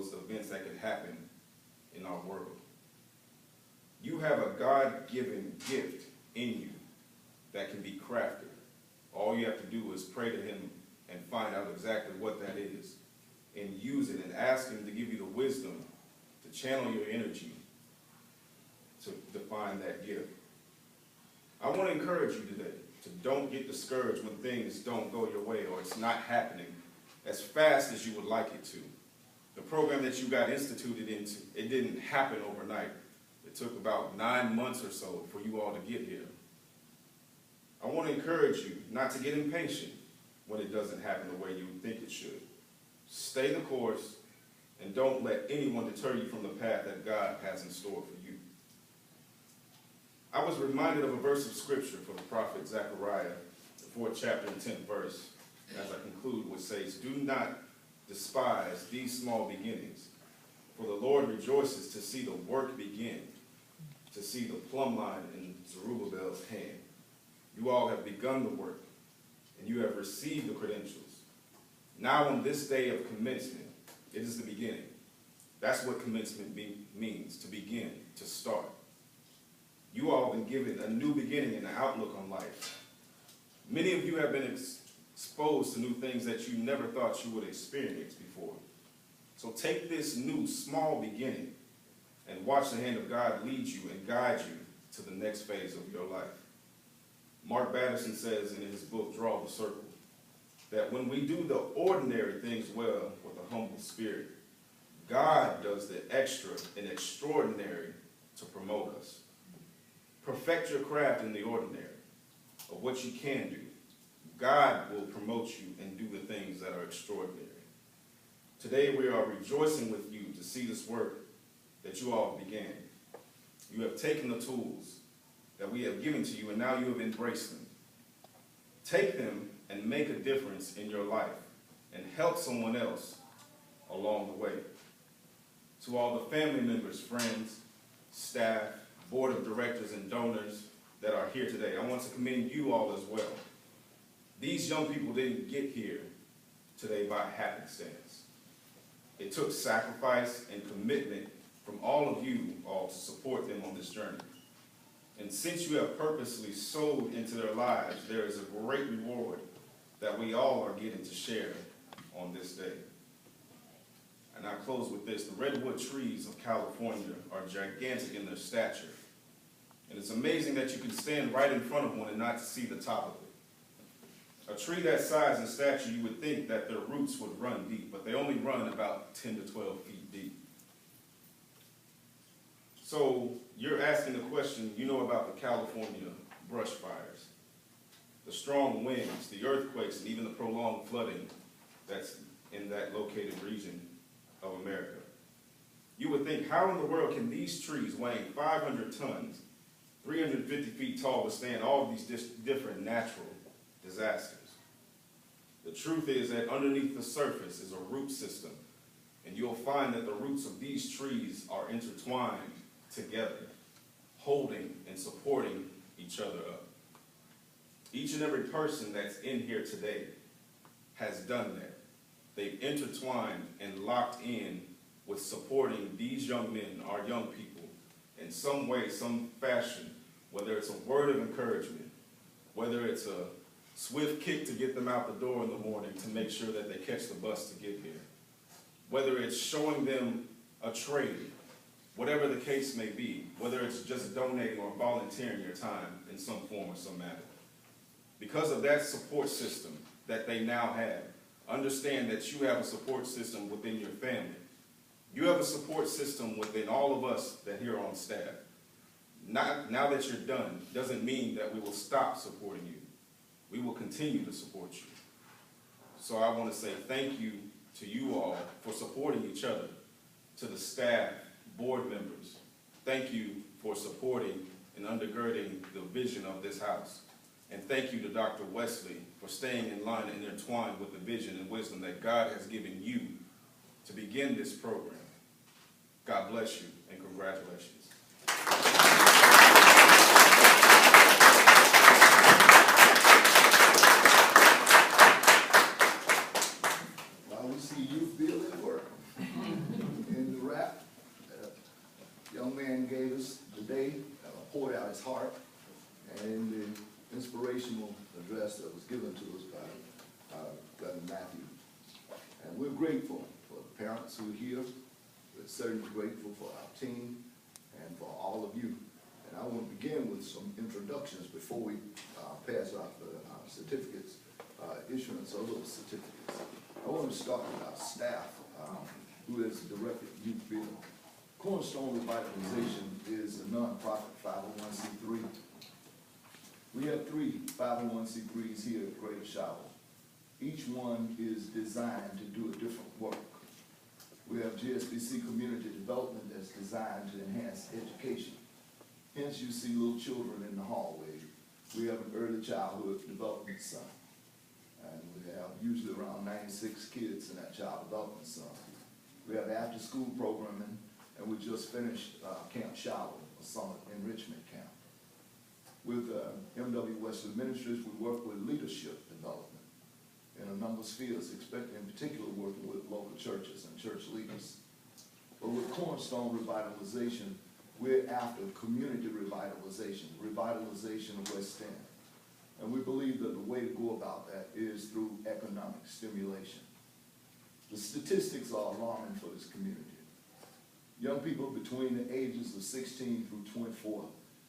those events that could happen in our world. You have a God-given gift in you that can be crafted. All you have to do is pray to him and find out exactly what that is, and use it and ask him to give you the wisdom to channel your energy to define that gift. I want to encourage you today to don't get discouraged when things don't go your way or it's not happening as fast as you would like it to. The program that you got instituted into, it didn't happen overnight. It took about 9 months or so for you all to get here. I want to encourage you not to get impatient when it doesn't happen the way you think it should. Stay the course and don't let anyone deter you from the path that God has in store for you. I was reminded of a verse of scripture from the prophet Zechariah, the 4th chapter and 10th verse, as I conclude, which says, "Do not despise these small beginnings, for the Lord rejoices to see the work begin, to see the plumb line in Zerubbabel's hand. You all have begun the work, and you have received the credentials. Now on this day of commencement, it is the beginning." That's what commencement means, to begin, to start. You all have been given a new beginning and an outlook on life. Many of you have been exposed to new things that you never thought you would experience before. So take this new, small beginning and watch the hand of God lead you and guide you to the next phase of your life. Mark Batterson says in his book, Draw the Circle, that when we do the ordinary things well with a humble spirit, God does the extra and extraordinary to promote us. Perfect your craft in the ordinary of what you can do. God will promote you and do the things that are extraordinary. Today we are rejoicing with you to see this work that you all began. You have taken the tools that we have given to you, and now you have embraced them. Take them and make a difference in your life and help someone else along the way. To all the family members, friends, staff, board of directors, and donors that are here today, I want to commend you all as well. These young people didn't get here today by happenstance. It took sacrifice and commitment from all of you all to support them on this journey. And since you have purposely sowed into their lives, there is a great reward that we all are getting to share on this day. And I close with this. The redwood trees of California are gigantic in their stature. And it's amazing that you can stand right in front of one and not see the top of it. A tree that size and stature, you would think that their roots would run deep, but they only run about 10 to 12 feet deep. So you're asking the question, you know about the California brush fires, the strong winds, the earthquakes, and even the prolonged flooding that's in that located region of America. You would think, how in the world can these trees weighing 500 tons, 350 feet tall, withstand all of these different natural disasters? The truth is that underneath the surface is a root system, and you'll find that the roots of these trees are intertwined together, holding and supporting each other up. Each and every person that's in here today has done that. They've intertwined and locked in with supporting these young men, our young people, in some way, some fashion, whether it's a word of encouragement, whether it's a swift kick to get them out the door in the morning to make sure that they catch the bus to get here, whether it's showing them a trade, whatever the case may be, whether it's just donating or volunteering your time in some form or some manner. Because of that support system that they now have, understand that you have a support system within your family. You have a support system within all of us that here on staff. Now that you're done, doesn't mean that we will stop supporting you. We will continue to support you. So I want to say thank you to you all for supporting each other, to the staff, board members. Thank you for supporting and undergirding the vision of this house. And thank you to Dr. Wesley for staying in line and intertwined with the vision and wisdom that God has given you to begin this program. God bless you and congratulations. Now we see youth building work. poured out his heart, and in the inspirational address that was given to us by Reverend Matthew. And we're grateful for the parents who are here. We're certainly grateful for our team and for all of you. And I want to begin with some introductions before we pass off the certificates, issuance of those certificates. I want to start with our staff, who is the Director of YouthBuild. Cornerstone Revitalization is a nonprofit 501c3. We have 3 501c3s here at Greater Charlotte. Each one is designed to do a different work. We have GSBC Community Development that's designed to enhance education. Hence you see little children in the hallway. We have an early childhood development center. And we have usually around 96 kids in that child development center. We have after school programming, and we just finished Camp Charlotte, a summer enrichment camp. With MW Wesley Ministries, we work with leadership development in a number of spheres, in particular working with local churches and church leaders. But with Cornerstone Revitalization, we're after community revitalization, revitalization of West End. And we believe that the way to go about that is through economic stimulation. The statistics are alarming for this community. Young people between the ages of 16 through 24,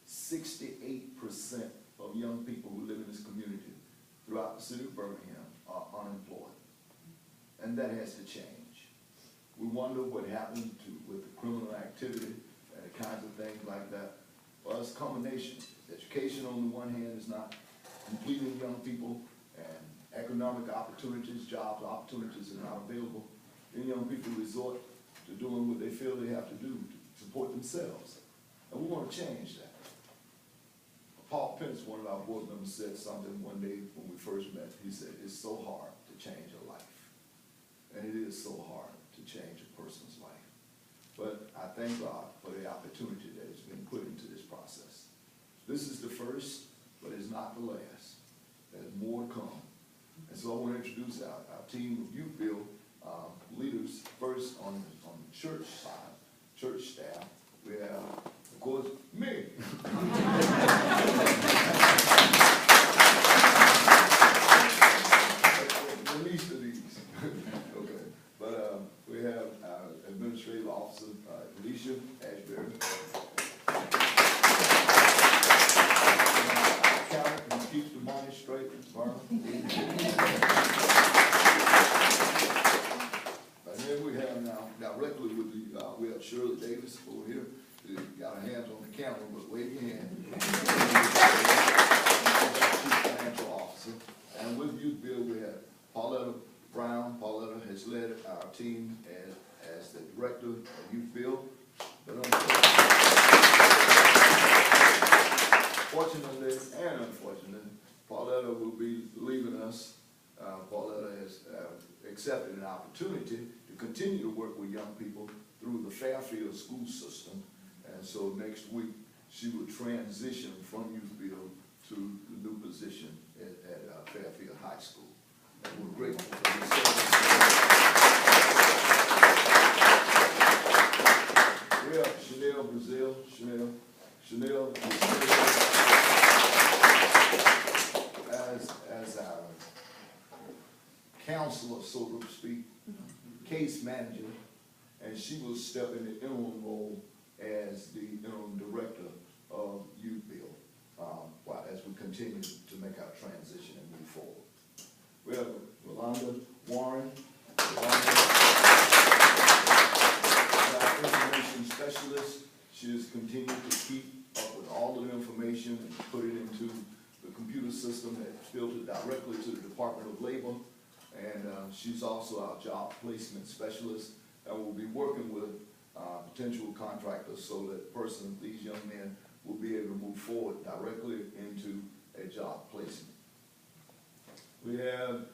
68% of young people who live in this community throughout the city of Birmingham are unemployed. And that has to change. We wonder what happened with the criminal activity and the kinds of things like that. Well, it's a combination. Education on the one hand is not completing young people, and economic opportunities, jobs opportunities are not available. Then young people resort to doing what they feel they have to do to support themselves. And we want to change that. Paul Pence, one of our board members, said something one day when we first met. He said, it's so hard to change a life. And it is so hard to change a person's life. But I thank God for the opportunity that has been put into this process. This is the first, but it's not the last. There's more to come. And so I want to introduce our team of YouthBuild leaders. First on the church side, church staff, we have, of course, me. The least of these. Okay. But we have our administrative officer, Alicia Ashbury. Our accountant who keeps the money straight, Vernon. And then we have now directly with the, we have Shirley Davis over here. Who got her hands on the camera, but wave your hand. Chief Financial Officer. And with YouthBuild, we have Pauletta Brown. Pauletta has led our team as the director of YouthBuild. But fortunately and unfortunately, Pauletta will be leaving us. Pauletta has accepted an opportunity to continue to work with young people through the Fairfield school system. And so next week, she will transition from YouthBuild to the new position at Fairfield High School. And we're grateful for this service. We have Chanel Brazil. Chanel as our counselor, so to speak, case manager, and she will step in the interim role as the interim director of YouthBuild as we continue to make our transition and move forward. We have Rolanda Warren, our information specialist. She has continued to keep up with all of the information and put it into the computer system that's filtered directly to the Department of Labor. And she's also our job placement specialist, and we'll be working with potential contractors so that these young men will be able to move forward directly into a job placement. We have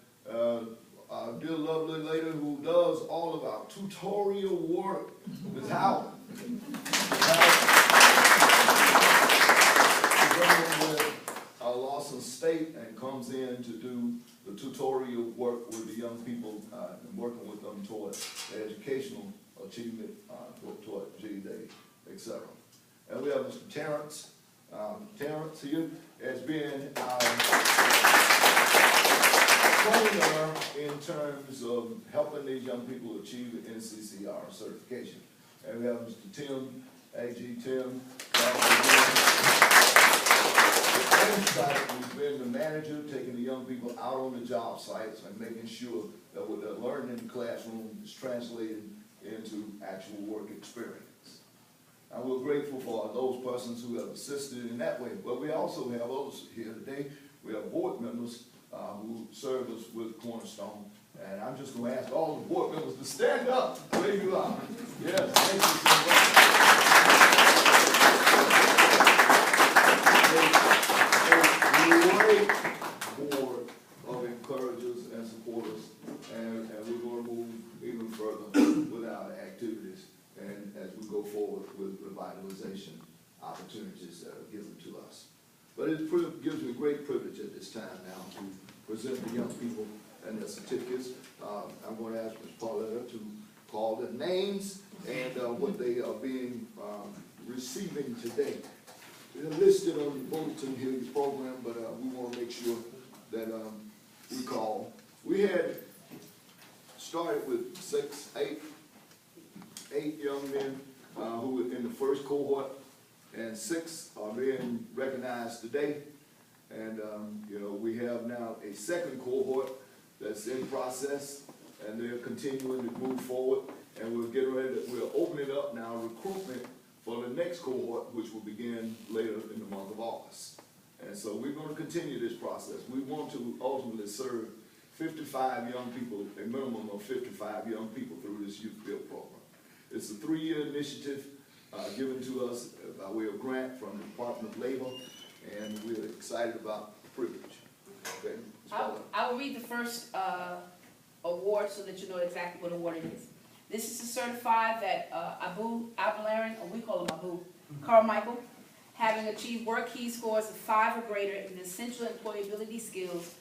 our dear lovely lady who does all of our tutorial work, Ms. Howard. Lawson State and comes in to do the tutorial work with the young people and working with them toward their educational achievement, toward GED, etc. And we have Mr. Terrence Terrence here has been our trainer in terms of helping these young people achieve the NCCR certification. And we have Mr. Tim, A.G. Tim, He's been the manager, taking the young people out on the job sites and making sure that what they're learning in the classroom is translated into actual work experience. And we're grateful for those persons who have assisted in that way. But we also have others here today. We have board members who serve us with Cornerstone. And I'm just going to ask all the board members to stand up where you are. Yes, thank you so much. A great board of encouragers and supporters, and we're going to move even further with our activities and as we go forward with revitalization opportunities that are given to us. But it gives me great privilege at this time now to present the young people and their certificates. I'm going to ask Ms. Pauletta to call their names and what they are being receiving today. They're listed on the bulletin here, the program, but we want to make sure that we call. We had started with 8 young men who were in the first cohort, and 6 are being recognized today. And you know, we have now a second cohort that's in process, and they're continuing to move forward. And we're getting ready. We're opening up now recruitment for the next cohort, which will begin later in the month of August. And so we're going to continue this process. We want to ultimately serve 55 young people, a minimum of 55 young people through this YouthBuild program. It's a 3-year initiative given to us by way of grant from the Department of Labor, and we're excited about the privilege. Okay? I will read the first award so that you know exactly what award it is. This is to certify that Abu Abelaran, or we call him Abu, Carmichael, having achieved work key scores of 5 or greater in essential employability skills